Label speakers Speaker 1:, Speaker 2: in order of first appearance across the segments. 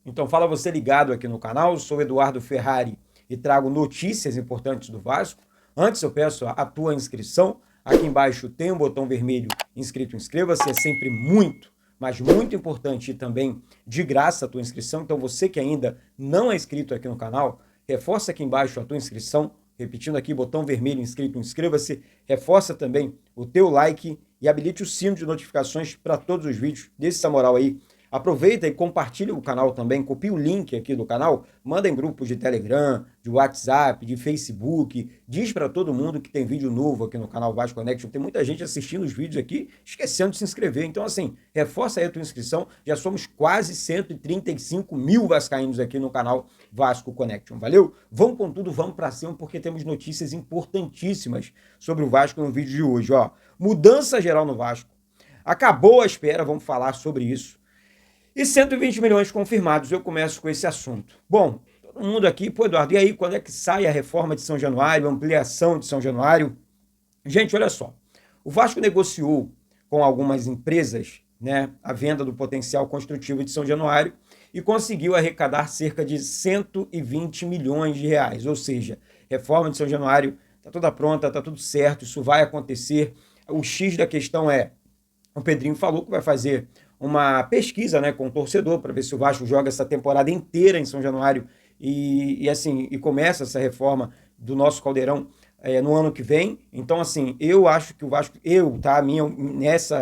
Speaker 1: Então fala você ligado aqui no canal, sou Eduardo Ferrari e trago notícias importantes do Vasco. Antes eu peço a tua inscrição, aqui embaixo tem um botão vermelho inscrito, inscreva-se, é sempre muito, mas muito importante e também de graça a tua inscrição. Então você que ainda não é inscrito aqui no canal, reforça aqui embaixo a tua inscrição, repetindo aqui, botão vermelho inscrito, inscreva-se, reforça também o teu like e habilite o sino de notificações para todos os vídeos, dê essa moral aí. Aproveita e compartilha o canal também, copia o link aqui do canal, manda em grupos de Telegram, de WhatsApp, de Facebook, diz para todo mundo que tem vídeo novo aqui no canal Vasco Connection. Tem muita gente assistindo os vídeos aqui, esquecendo de se inscrever. Então, assim, reforça aí a tua inscrição. Já somos quase 135 mil vascaínos aqui no canal Vasco Connection. Valeu? Vamos com tudo, vamos para cima, porque temos notícias importantíssimas sobre o Vasco no vídeo de hoje. Ó, mudança geral no Vasco. Acabou a espera, vamos falar sobre isso. E 120 milhões confirmados, eu começo com esse assunto. Bom, todo mundo aqui, pô, Eduardo, e aí, quando é que sai a reforma de São Januário, a ampliação de São Januário? Gente, olha só, o Vasco negociou com algumas empresas, né, a venda do potencial construtivo de São Januário e conseguiu arrecadar cerca de 120 milhões de reais, ou seja, reforma de São Januário está toda pronta, está tudo certo, isso vai acontecer. O X da questão é, o Pedrinho falou que vai fazer uma pesquisa, né, com o torcedor para ver se o Vasco joga essa temporada inteira em São Januário e começa essa reforma do nosso Caldeirão no ano que vem. Então, assim, eu acho que o Vasco,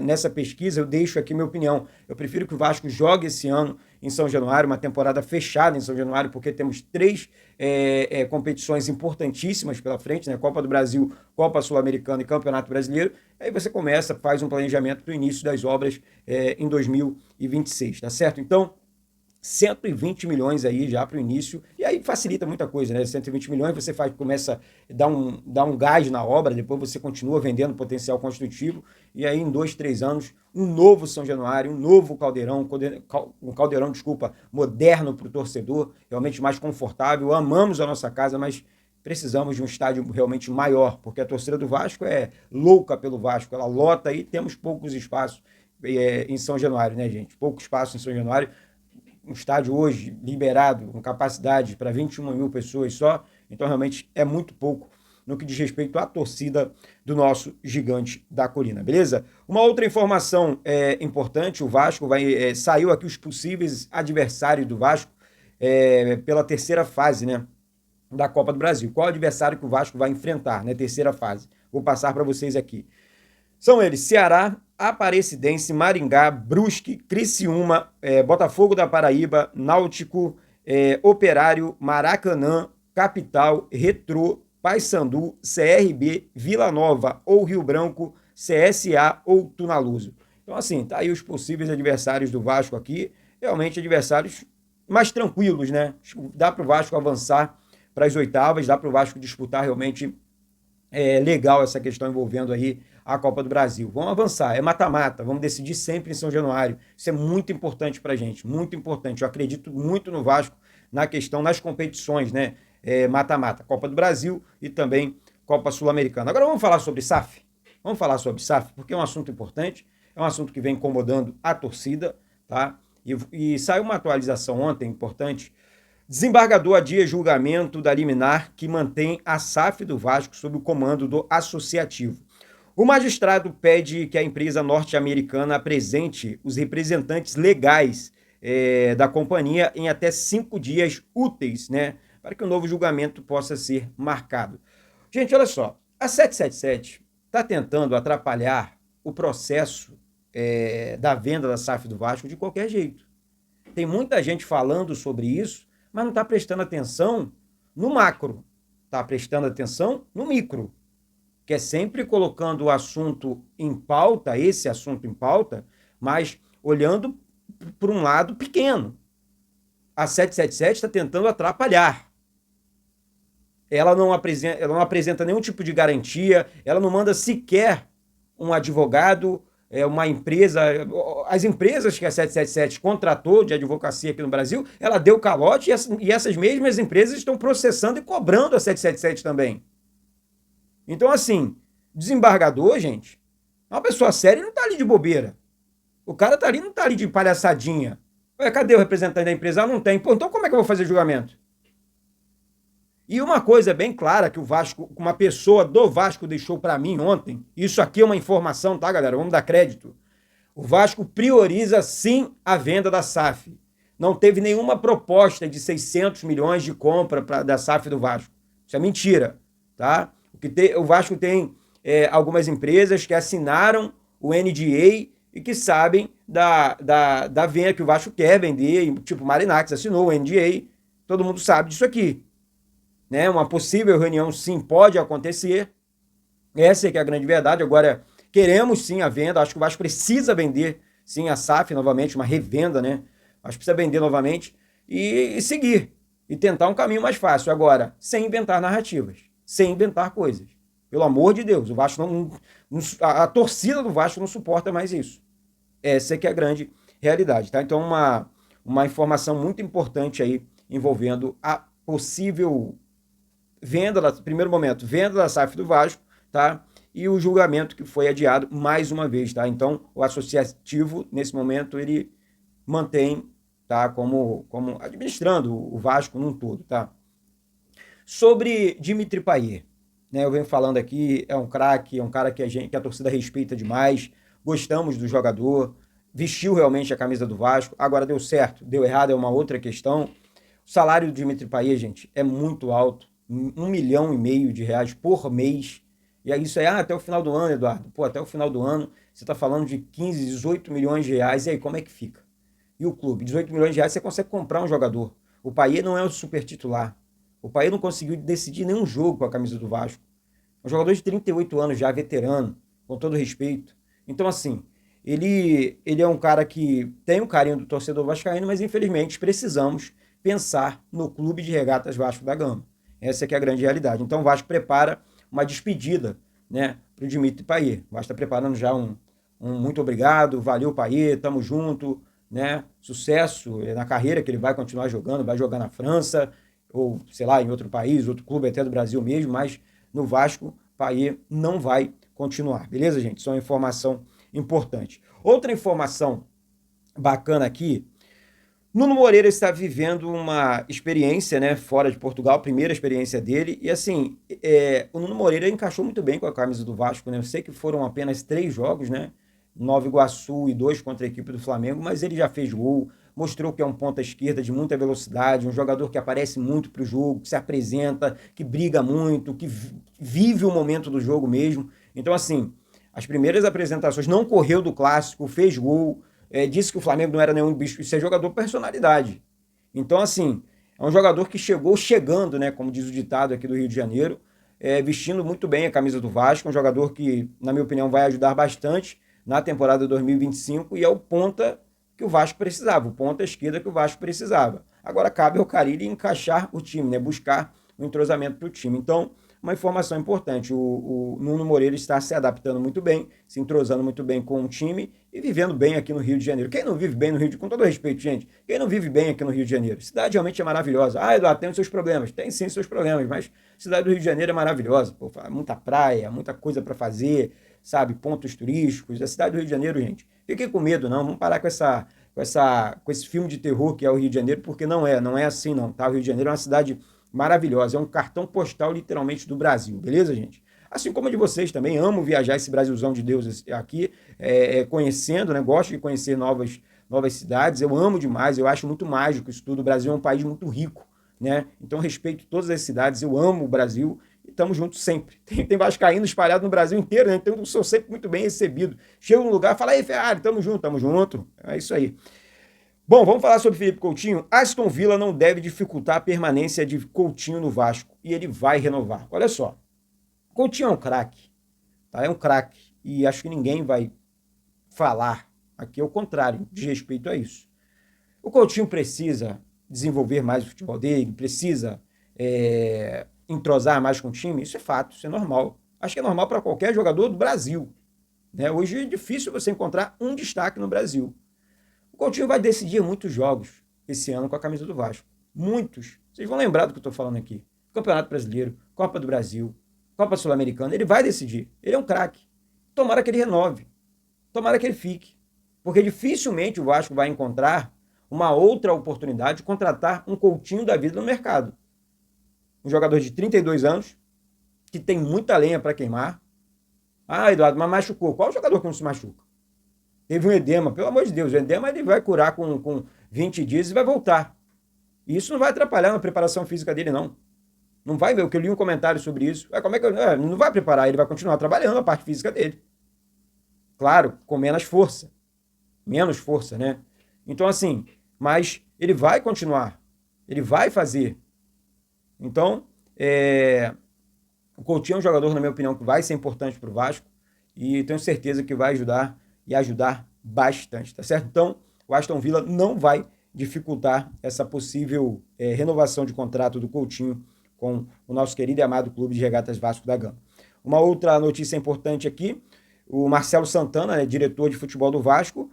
Speaker 1: nessa pesquisa, eu deixo aqui minha opinião. Eu prefiro que o Vasco jogue esse ano em São Januário, uma temporada fechada em São Januário, porque temos três competições importantíssimas pela frente, né? Copa do Brasil, Copa Sul-Americana e Campeonato Brasileiro. Aí você começa, faz um planejamento para o início das obras em 2026, tá certo? Então, 120 milhões aí já para o início, e aí facilita muita coisa, né? 120 milhões você começa a dar um gás na obra, depois você continua vendendo potencial construtivo, e aí em 2, 3 anos, um novo São Januário, um novo caldeirão, desculpa, moderno para o torcedor, realmente mais confortável. Amamos a nossa casa, mas precisamos de um estádio realmente maior, porque a torcida do Vasco é louca pelo Vasco, ela lota e temos poucos espaços em São Januário, né, gente? Pouco espaço em São Januário. Um estádio hoje liberado, com capacidade para 21 mil pessoas só, então realmente é muito pouco no que diz respeito à torcida do nosso gigante da colina, beleza? Uma outra informação importante, o Vasco saiu aqui os possíveis adversários do Vasco pela terceira fase, né, da Copa do Brasil. Qual adversário que o Vasco vai enfrentar, né, terceira fase? Vou passar para vocês aqui. São eles: Ceará, Aparecidense, Maringá, Brusque, Criciúma, Botafogo da Paraíba, Náutico, Operário, Maracanã, Capital, Retrô, Paysandu, CRB, Vila Nova ou Rio Branco, CSA ou Tunaluso. Então, assim, tá aí os possíveis adversários do Vasco aqui, realmente adversários mais tranquilos, né? Dá para o Vasco avançar para as oitavas, dá para o Vasco disputar realmente legal essa questão envolvendo aí a Copa do Brasil. Vamos avançar, é mata-mata, vamos decidir sempre em São Januário. Isso é muito importante pra gente, muito importante. Eu acredito muito no Vasco na questão, nas competições, né? Mata-mata, Copa do Brasil e também Copa Sul-Americana. Agora vamos falar sobre SAF? Vamos falar sobre SAF, porque é um assunto importante, é um assunto que vem incomodando a torcida, tá? E saiu uma atualização ontem, importante. Desembargador adia julgamento da liminar que mantém a SAF do Vasco sob o comando do associativo. O magistrado pede que a empresa norte-americana apresente os representantes legais da companhia em até 5 dias úteis, né, para que o novo julgamento possa ser marcado. Gente, olha só, a 777 está tentando atrapalhar o processo da venda da SAF do Vasco de qualquer jeito. Tem muita gente falando sobre isso, mas não está prestando atenção no macro, está prestando atenção no micro, que é sempre colocando o assunto em pauta, esse assunto em pauta, mas olhando por um lado pequeno. A 777 está tentando atrapalhar. Ela não apresenta nenhum tipo de garantia, ela não manda sequer um advogado, uma empresa, as empresas que a 777 contratou de advocacia aqui no Brasil, ela deu calote e essas mesmas empresas estão processando e cobrando a 777 também. Então, assim, desembargador, gente, é uma pessoa séria e não tá ali de bobeira. O cara tá ali, não tá ali de palhaçadinha. Ué, cadê o representante da empresa? Ah, não tem. Pô, então como é que eu vou fazer julgamento? E uma coisa bem clara que o Vasco, uma pessoa do Vasco deixou para mim ontem, isso aqui é uma informação, tá, galera? Vamos dar crédito. O Vasco prioriza sim a venda da SAF. Não teve nenhuma proposta de 600 milhões de compra da SAF do Vasco. Isso é mentira, tá? O Vasco tem algumas empresas que assinaram o NDA e que sabem da venda que o Vasco quer vender, tipo o Marinax assinou o NDA, todo mundo sabe disso aqui. Né? Uma possível reunião sim pode acontecer, essa é que é a grande verdade. Agora, queremos sim a venda, acho que o Vasco precisa vender sim a SAF novamente, uma revenda, né? Acho que precisa vender novamente e seguir, e tentar um caminho mais fácil. Agora, sem inventar narrativas, sem inventar coisas. Pelo amor de Deus, o Vasco a torcida do Vasco não suporta mais isso. Essa é que é a grande realidade, tá? Então, uma informação muito importante aí envolvendo a possível venda, primeiro momento, venda da SAF do Vasco, tá? E o julgamento que foi adiado mais uma vez, tá? Então, o associativo, nesse momento, ele mantém, tá? Como administrando o Vasco num todo, tá? Sobre Dimitri Payet, né? Eu venho falando aqui, é um craque, é um cara que a torcida respeita demais, gostamos do jogador, vestiu realmente a camisa do Vasco, agora deu certo, deu errado é uma outra questão. O salário do Dimitri Payet, gente, é muito alto, 1,5 milhão de reais por mês. E aí isso é até o final do ano, Eduardo. Pô, até o final do ano você está falando de 15, 18 milhões de reais. E aí, como é que fica? E o clube? 18 milhões de reais você consegue comprar um jogador. O Payet não é o super titular. O Payet não conseguiu decidir nenhum jogo com a camisa do Vasco. É um jogador de 38 anos já, veterano, com todo respeito. Então, assim, ele é um cara que tem o carinho do torcedor vascaíno, mas infelizmente precisamos pensar no Clube de Regatas Vasco da Gama. Essa é que é a grande realidade. Então o Vasco prepara uma despedida, né, para o Dimitri Payet. O Vasco está preparando já um muito obrigado, valeu Payet, tamo junto, né, sucesso na carreira que ele vai continuar jogando, vai jogar na França, ou sei lá, em outro país, outro clube até do Brasil mesmo, mas no Vasco, Payet não vai continuar, beleza, gente? Isso é uma informação importante. Outra informação bacana aqui, Nuno Moreira está vivendo uma experiência, né, fora de Portugal, primeira experiência dele, e assim, o Nuno Moreira encaixou muito bem com a camisa do Vasco, né? Eu sei que foram apenas 3 jogos, né? Nova Iguaçu e 2 contra a equipe do Flamengo, mas ele já fez gol, mostrou que é um ponta esquerda de muita velocidade, um jogador que aparece muito para o jogo, que se apresenta, que briga muito, que vive o momento do jogo mesmo. Então, assim, as primeiras apresentações, não correu do clássico, fez gol, disse que o Flamengo não era nenhum bicho, isso é jogador personalidade. Então, assim, é um jogador que chegou chegando, né, como diz o ditado aqui do Rio de Janeiro, vestindo muito bem a camisa do Vasco, um jogador que, na minha opinião, vai ajudar bastante na temporada 2025 e é o ponta que o Vasco precisava, o ponta esquerda que o Vasco precisava. Agora cabe ao Carille encaixar o time, né, buscar um entrosamento para o time. Então, uma informação importante, o Nuno Moreira está se adaptando muito bem, se entrosando muito bem com o time e vivendo bem aqui no Rio de Janeiro. Quem não vive bem no Rio de Janeiro, com todo respeito, gente, quem não vive bem aqui no Rio de Janeiro? Cidade realmente é maravilhosa. Ah, Eduardo, tem os seus problemas. Tem sim seus problemas, mas a cidade do Rio de Janeiro é maravilhosa. Pô, muita praia, muita coisa para fazer, sabe, pontos turísticos. A cidade do Rio de Janeiro, gente, fiquem com medo não, vamos parar com esse filme de terror que é o Rio de Janeiro, porque não é assim não, tá? O Rio de Janeiro é uma cidade maravilhosa, é um cartão postal literalmente do Brasil, beleza, gente? Assim como a de vocês também, amo viajar esse Brasilzão de Deus aqui, conhecendo, né? Gosto de conhecer novas cidades, eu amo demais, eu acho muito mágico isso tudo, o Brasil é um país muito rico, né? Então respeito todas as cidades, eu amo o Brasil e estamos juntos sempre. Tem vascaíno espalhado no Brasil inteiro, né? Então eu sou sempre muito bem recebido. Chego num lugar, fala aí, Ferrari, tamo junto, é isso aí. Bom, vamos falar sobre Felipe Coutinho. Aston Villa não deve dificultar a permanência de Coutinho no Vasco e ele vai renovar. Olha só, Coutinho é um craque, tá? É um craque e acho que ninguém vai falar aqui ao contrário, de respeito a isso. O Coutinho precisa desenvolver mais o futebol dele, precisa entrosar mais com o time, isso é fato, isso é normal. Acho que é normal para qualquer jogador do Brasil, né? Hoje é difícil você encontrar um destaque no Brasil. O Coutinho vai decidir muitos jogos esse ano com a camisa do Vasco. Muitos. Vocês vão lembrar do que eu estou falando aqui. Campeonato Brasileiro, Copa do Brasil, Copa Sul-Americana. Ele vai decidir. Ele é um craque. Tomara que ele renove. Tomara que ele fique. Porque dificilmente o Vasco vai encontrar uma outra oportunidade de contratar um Coutinho da vida no mercado. Um jogador de 32 anos, que tem muita lenha para queimar. Ah, Eduardo, mas machucou. Qual jogador que não se machuca? Teve um edema, pelo amor de Deus, o edema ele vai curar com 20 dias e vai voltar. E isso não vai atrapalhar na preparação física dele, não. Não vai ver, o que eu li um comentário sobre isso. Como é que não vai preparar, ele vai continuar trabalhando a parte física dele. Claro, com menos força. Menos força, né? Então, assim, mas ele vai continuar. Ele vai fazer. Então, o Coutinho é um jogador, na minha opinião, que vai ser importante para o Vasco e tenho certeza que vai ajudar e ajudar bastante, tá certo? Então, o Aston Villa não vai dificultar essa possível renovação de contrato do Coutinho com o nosso querido e amado Clube de Regatas Vasco da Gama. Uma outra notícia importante aqui, o Marcelo Santana, diretor de futebol do Vasco,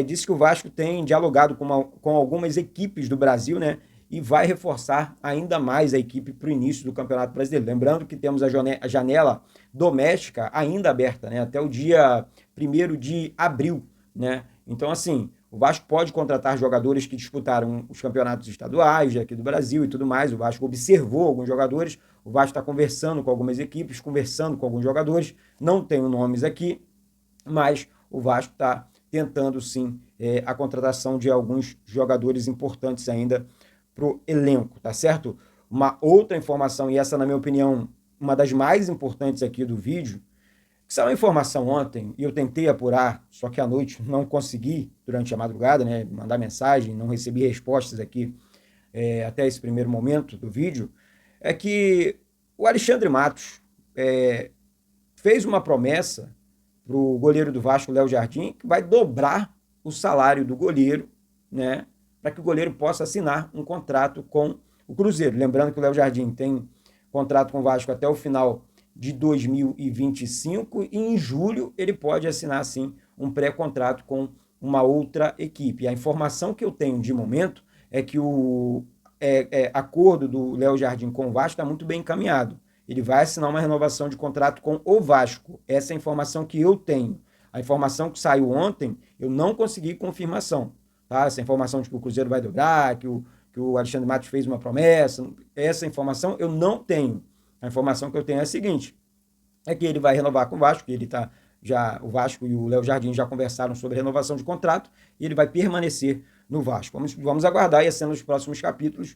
Speaker 1: disse que o Vasco tem dialogado com algumas equipes do Brasil, né? E vai reforçar ainda mais a equipe para o início do Campeonato Brasileiro. Lembrando que temos a janela doméstica ainda aberta, né? Até o dia 1º de abril, né? Então, assim, o Vasco pode contratar jogadores que disputaram os campeonatos estaduais aqui do Brasil e tudo mais. O Vasco observou alguns jogadores, o Vasco está conversando com algumas equipes, conversando com alguns jogadores. Não tenho nomes aqui, mas o Vasco está tentando, sim, a contratação de alguns jogadores importantes ainda pro elenco, tá certo? Uma outra informação, e essa, na minha opinião, uma das mais importantes aqui do vídeo, que saiu uma informação ontem, e eu tentei apurar, só que à noite não consegui, durante a madrugada, né, mandar mensagem, não recebi respostas aqui até esse primeiro momento do vídeo, é que o Alexandre Matos fez uma promessa pro goleiro do Vasco, Léo Jardim, que vai dobrar o salário do goleiro, né, para que o goleiro possa assinar um contrato com o Cruzeiro. Lembrando que o Léo Jardim tem contrato com o Vasco até o final de 2025 e em julho ele pode assinar, sim, um pré-contrato com uma outra equipe. E a informação que eu tenho de momento é que o acordo do Léo Jardim com o Vasco está muito bem encaminhado. Ele vai assinar uma renovação de contrato com o Vasco. Essa é a informação que eu tenho. A informação que saiu ontem, eu não consegui confirmação. Tá? Essa informação de que o Cruzeiro vai dobrar, que o Alexandre Matos fez uma promessa, essa informação eu não tenho. A informação que eu tenho é a seguinte, é que ele vai renovar com o Vasco, o Vasco e o Léo Jardim já conversaram sobre renovação de contrato, e ele vai permanecer no Vasco. Vamos aguardar e assim nos próximos capítulos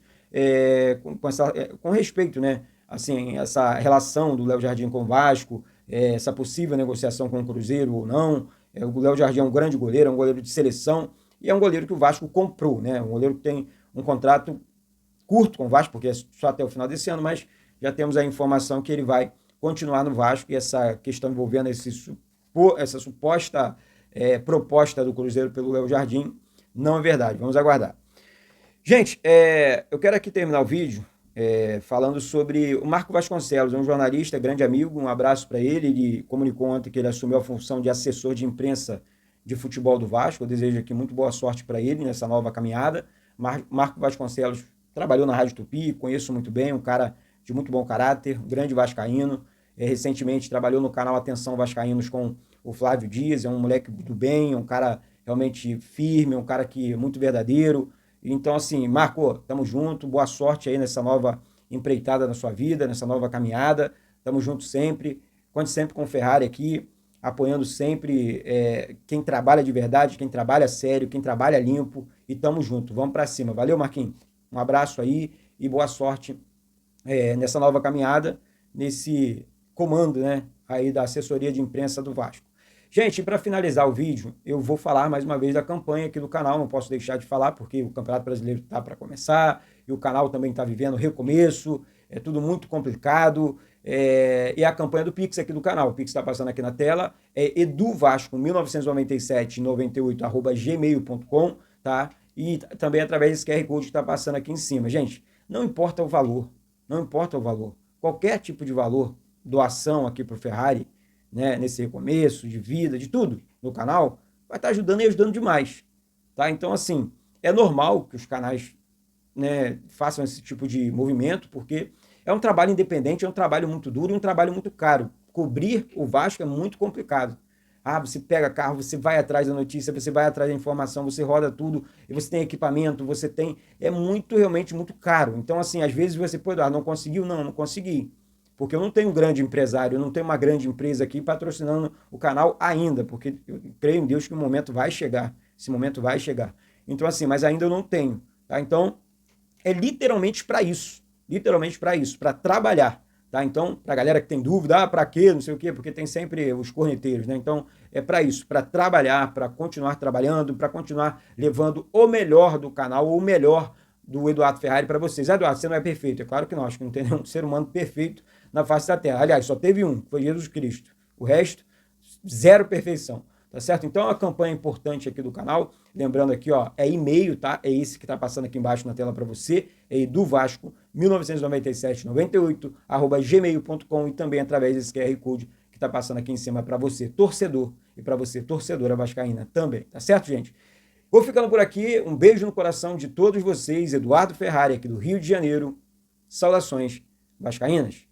Speaker 1: com respeito, né? Assim, essa relação do Léo Jardim com o Vasco, essa possível negociação com o Cruzeiro ou não. O Léo Jardim é um grande goleiro, é um goleiro de seleção, e é um goleiro que o Vasco comprou, né? Um goleiro que tem um contrato curto com o Vasco, porque é só até o final desse ano, mas já temos a informação que ele vai continuar no Vasco, e essa questão envolvendo essa suposta proposta do Cruzeiro pelo Léo Jardim não é verdade. Vamos aguardar. Gente, eu quero aqui terminar o vídeo falando sobre o Marco Vasconcelos, um jornalista, grande amigo, um abraço para ele. Ele comunicou ontem que ele assumiu a função de assessor de imprensa de futebol do Vasco. Eu desejo aqui muito boa sorte para ele nessa nova caminhada. Marco Vasconcelos trabalhou na Rádio Tupi, conheço muito bem, um cara de muito bom caráter, um grande vascaíno. Recentemente trabalhou no canal Atenção Vascaínos com o Flávio Dias, é um moleque do bem, um cara realmente firme, um cara que é muito verdadeiro. Então, assim, Marco, tamo junto, boa sorte aí nessa nova empreitada na sua vida, nessa nova caminhada. Tamo junto sempre, conte sempre com o Ferrari aqui, apoiando sempre quem trabalha de verdade, quem trabalha sério, quem trabalha limpo, e tamo junto, vamos para cima. Valeu, Marquinhos, um abraço aí e boa sorte nessa nova caminhada, nesse comando, né, aí da assessoria de imprensa do Vasco. Gente, para finalizar o vídeo, eu vou falar mais uma vez da campanha aqui do canal, não posso deixar de falar, porque o Campeonato Brasileiro está para começar, e o canal também está vivendo recomeço, é tudo muito complicado, e a campanha do Pix aqui do canal, o Pix está passando aqui na tela, é eduvasco199798@gmail.com, tá? E também através desse QR Code que está passando aqui em cima. Gente, não importa o valor, qualquer tipo de valor, doação aqui para o Ferrari, né, nesse recomeço de vida, de tudo no canal, vai estar ajudando e ajudando demais, tá? Então, assim, é normal que os canais, né, façam esse tipo de movimento, porque é um trabalho independente, é um trabalho muito duro e um trabalho muito caro. Cobrir o Vasco é muito complicado. Você pega carro, você vai atrás da notícia, você vai atrás da informação, você roda tudo, e você tem equipamento, você tem... É muito, realmente, muito caro. Então, assim, às vezes você pode, não conseguiu? Não consegui. Porque eu não tenho um grande empresário, eu não tenho uma grande empresa aqui patrocinando o canal ainda, porque eu creio em Deus que o momento vai chegar. Esse momento vai chegar. Então, assim, mas ainda eu não tenho, tá? Então, é literalmente para isso, para trabalhar, tá? Então, para a galera que tem dúvida, para quê, não sei o quê, porque tem sempre os corneteiros, né? Então, é para isso, para trabalhar, para continuar trabalhando, para continuar levando o melhor do canal, ou o melhor do Eduardo Ferrari para vocês. Eduardo, você não é perfeito? É claro que não, acho que não tem nenhum ser humano perfeito na face da Terra. Aliás, só teve um, que foi Jesus Cristo. O resto, zero perfeição. Tá certo? Então, é uma campanha importante aqui do canal. Lembrando aqui, ó, é e-mail, tá? É esse que tá passando aqui embaixo na tela para você. É eduvasco 199798 @gmail.com e também através desse QR Code que tá passando aqui em cima para você, torcedor, e para você, torcedora vascaína também. Tá certo, gente? Vou ficando por aqui. Um beijo no coração de todos vocês. Eduardo Ferrari, aqui do Rio de Janeiro. Saudações vascaínas.